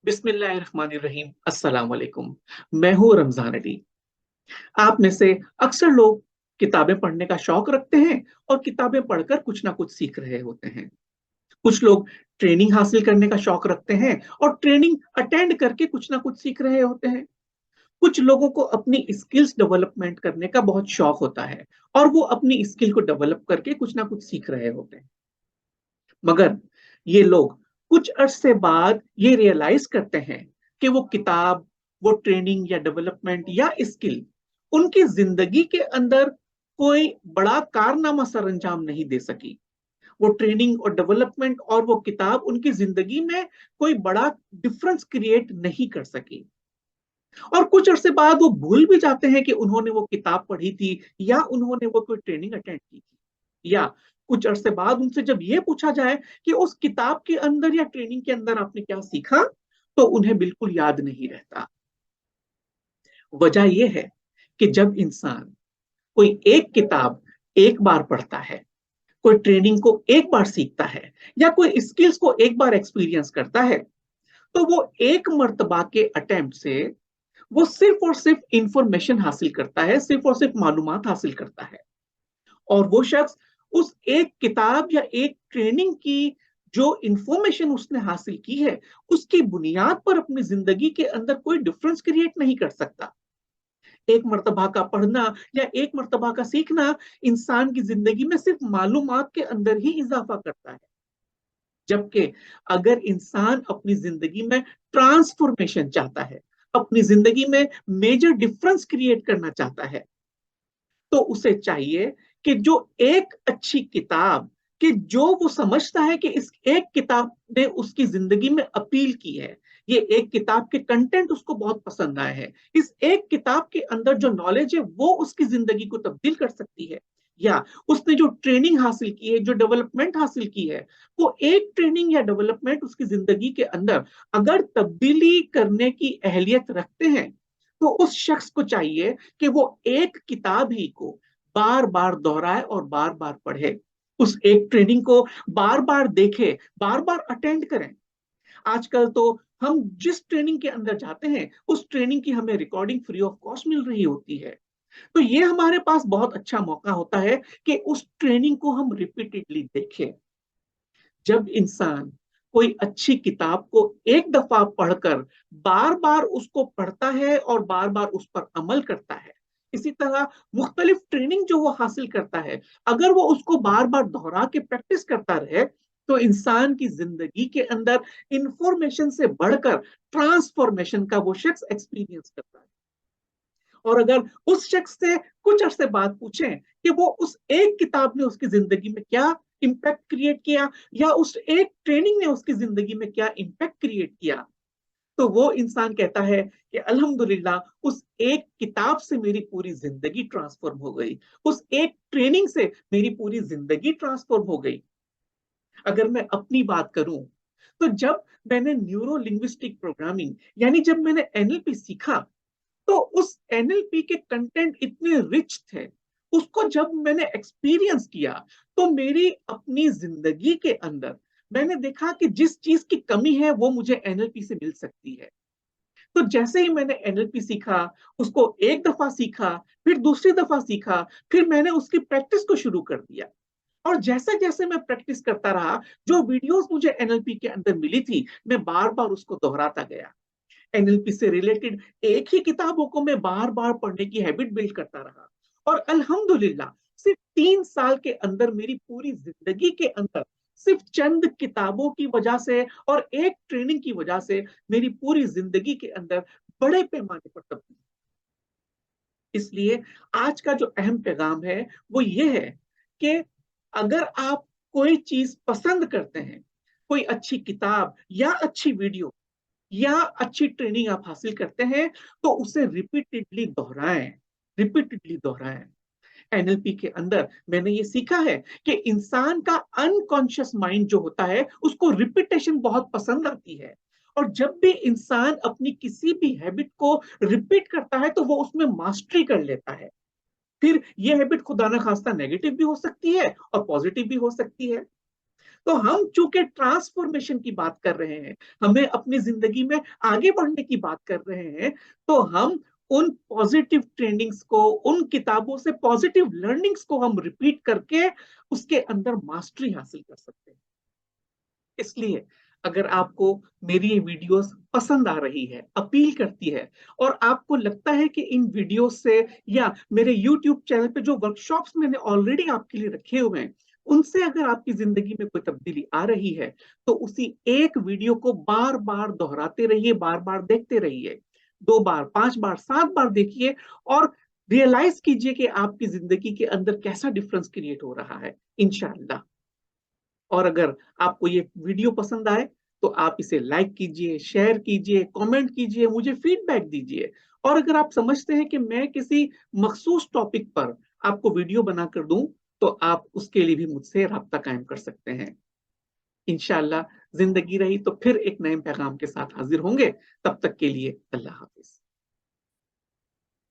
बिस्मिल्लाहिर्रहमानिर्रहीम। अस्सलाम वालेकुम। मैं हूँ रमजान अली। आप में से अक्सर लोग किताबें पढ़ने का शौक रखते हैं और किताबें पढ़कर कुछ ना कुछ सीख रहे होते हैं। कुछ लोग ट्रेनिंग हासिल करने का शौक रखते हैं और ट्रेनिंग अटेंड करके कुछ ना कुछ सीख रहे होते हैं। कुछ लोगों को अपनी स्किल्स डेवलपमेंट करने का बहुत शौक होता है और वो अपनी स्किल को डेवलप करके कुछ ना कुछ सीख रहे होते हैं। मगर ये लोग कुछ अरसे बाद ये रियलाइज करते हैं कि वो किताब, वो ट्रेनिंग या डेवलपमेंट या स्किल उनकी जिंदगी के अंदर कोई बड़ा कारनामा सर अंजाम नहीं दे सकी। वो ट्रेनिंग और डेवलपमेंट और वो किताब उनकी जिंदगी में कोई बड़ा डिफरेंस क्रिएट नहीं कर सकी। और कुछ अरसे बाद वो भूल भी जाते हैं कि उन्होंने वो किताब पढ़ी थी या उन्होंने वो कोई ट्रेनिंग अटेंड की थी। या कुछ अरसे बाद उनसे जब ये पूछा जाए कि उस किताब के अंदर या ट्रेनिंग के अंदर आपने क्या सीखा, तो उन्हें बिल्कुल याद नहीं रहता। वजह यह है कि जब इंसान कोई एक किताब एक बार पढ़ता है, कोई ट्रेनिंग को एक बार सीखता है या कोई स्किल्स को एक बार एक्सपीरियंस करता है, तो वो एक मर्तबा के अटेम्प्ट से वो सिर्फ और सिर्फ इंफॉर्मेशन हासिल करता है, सिर्फ और सिर्फ मालूमात हासिल करता है। और वो शख्स उस एक किताब या एक ट्रेनिंग की जो इंफॉर्मेशन उसने हासिल की है, उसकी बुनियाद पर अपनी जिंदगी के अंदर कोई डिफरेंस क्रिएट नहीं कर सकता। एक मर्तबा का पढ़ना या एक मर्तबा का सीखना इंसान की जिंदगी में सिर्फ मालूमात के अंदर ही इजाफा करता है। जबकि अगर इंसान अपनी जिंदगी में ट्रांसफॉर्मेशन चाहता है, अपनी जिंदगी में मेजर डिफरेंस क्रिएट करना चाहता है, तो उसे चाहिए कि जो एक अच्छी किताब, कि जो वो समझता है कि इस एक किताब ने उसकी जिंदगी में अपील की है, ये एक किताब के कंटेंट उसको बहुत पसंद आए हैं, इस एक किताब के अंदर जो नॉलेज है वो उसकी जिंदगी को तब्दील कर सकती है। या उसने जो ट्रेनिंग हासिल की है, जो डेवलपमेंट हासिल की है, वो एक ट्रेनिंग या डेवलपमेंट उसकी जिंदगी के अंदर अगर तब्दीली करने की अहलियत रखते हैं, तो उस शख्स को चाहिए कि वो एक किताब ही को बार बार दोहराए और बार बार पढ़े, उस एक ट्रेनिंग को बार बार देखे, बार बार अटेंड करें। आजकल तो हम जिस ट्रेनिंग के अंदर जाते हैं, उस ट्रेनिंग की हमें रिकॉर्डिंग फ्री ऑफ कॉस्ट मिल रही होती है। तो ये हमारे पास बहुत अच्छा मौका होता है कि उस ट्रेनिंग को हम रिपीटेडली देखें। जब इंसान कोई अच्छी किताब को एक दफा पढ़कर बार बार उसको पढ़ता है और बार बार उस पर अमल करता है, इसी तरह मुख्तलिफ ट्रेनिंग जो वो हासिल करता है, अगर वो उसको बार बार दोहरा के प्रैक्टिस करता रहे, तो इंसान की जिंदगी के अंदर इंफॉर्मेशन से बढ़कर ट्रांसफॉर्मेशन का वो शख्स एक्सपीरियंस करता है। और अगर उस शख्स से कुछ अरसे बाद पूछें कि वो उस एक किताब ने उसकी जिंदगी में क्या इम्पैक्ट क्रिएट किया या उस एक ट्रेनिंग ने उसकी जिंदगी में क्या इम्पैक्ट क्रिएट किया, तो वो इंसान कहता है कि अल्हम्दुलिल्लाह, उस एक किताब से मेरी पूरी जिंदगी ट्रांसफॉर्म हो गई, उस एक ट्रेनिंग से मेरी पूरी जिंदगी ट्रांसफॉर्म हो गई। अगर मैं अपनी बात करूं, तो जब मैंने न्यूरो लिंग्विस्टिक प्रोग्रामिंग यानी जब मैंने एनएलपी सीखा, तो उस एनएलपी के कंटेंट इतने रिच थे, उसको जब मैंने एक्सपीरियंस किया, तो मेरी अपनी जिंदगी के अंदर मैंने देखा कि जिस चीज की कमी है वो मुझे एनएलपी से मिल सकती है। तो जैसे ही मैंने एनएलपी सीखा, उसको एक दफा सीखा, फिर दूसरी दफा सीखा, फिर मैंने उसकी प्रैक्टिस को शुरू कर दिया। और जैसे जैसे मैं प्रैक्टिस करता रहा, जो वीडियोस मुझे एनएलपी के अंदर मिली थी, मैं बार बार उसको दोहराता गया। एनएलपी से रिलेटेड एक ही किताबों को मैं बार बार पढ़ने की हैबिट बिल्ड करता रहा। और अल्हम्दुलिल्लाह, सिर्फ 3 साल के अंदर मेरी पूरी जिंदगी के अंदर सिर्फ चंद किताबों की वजह से और एक ट्रेनिंग की वजह से मेरी पूरी जिंदगी के अंदर बड़े पैमाने पर तब्दीली। इसलिए आज का जो अहम पैगाम है वो ये है कि अगर आप कोई चीज पसंद करते हैं, कोई अच्छी किताब या अच्छी वीडियो या अच्छी ट्रेनिंग आप हासिल करते हैं, तो उसे रिपीटेडली दोहराएं, रिपीटेडली दोहराएं। एनएलपी के अंदर मैंने ये सीखा है कि इंसान का अनकॉन्शियस माइंड जो होता है, उसको रिपीटेशन बहुत पसंद आती है। और जब भी इंसान अपनी किसी भी हैबिट को रिपीट करता है, तो वो उसमें मास्टरी कर लेता है। फिर ये हैबिट खुदा ना खास्ता नेगेटिव भी हो सकती है और पॉजिटिव भी हो सकती है। तो हम चूंकि ट्रांसफॉर्मेशन की बात कर रहे हैं, हमें अपनी जिंदगी में आगे बढ़ने की बात कर रहे हैं, तो हम उन पॉजिटिव ट्रेंडिंग्स को, उन किताबों से पॉजिटिव लर्निंग्स को हम रिपीट करके उसके अंदर मास्टरी हासिल कर सकते हैं। इसलिए अगर आपको मेरी ये वीडियोस पसंद आ रही है, अपील करती है, और आपको लगता है कि इन वीडियोस से या मेरे यूट्यूब चैनल पे जो वर्कशॉप्स मैंने ऑलरेडी आपके लिए रखे हुए हैं, उनसे अगर आपकी जिंदगी में कोई तब्दीली आ रही है, तो उसी एक वीडियो को बार बार दोहराते रहिए, बार बार देखते रहिए, 2 बार, 5 बार, 7 बार देखिए, और रियलाइज कीजिए कि आपकी जिंदगी के अंदर कैसा डिफरेंस क्रिएट हो रहा है, इंशाअल्लाह। और अगर आपको ये वीडियो पसंद आए, तो आप इसे लाइक कीजिए, शेयर कीजिए, कमेंट कीजिए, मुझे फीडबैक दीजिए। और अगर आप समझते हैं कि मैं किसी मखसूस टॉपिक पर आपको वीडियो बनाकर दूं, तो आप उसके लिए भी मुझसे राब्ता कायम कर सकते हैं। इंशाअल्लाह जिंदगी रही तो फिर एक नए पैगाम के साथ हाजिर होंगे। तब तक के लिए अल्लाह हाफिज।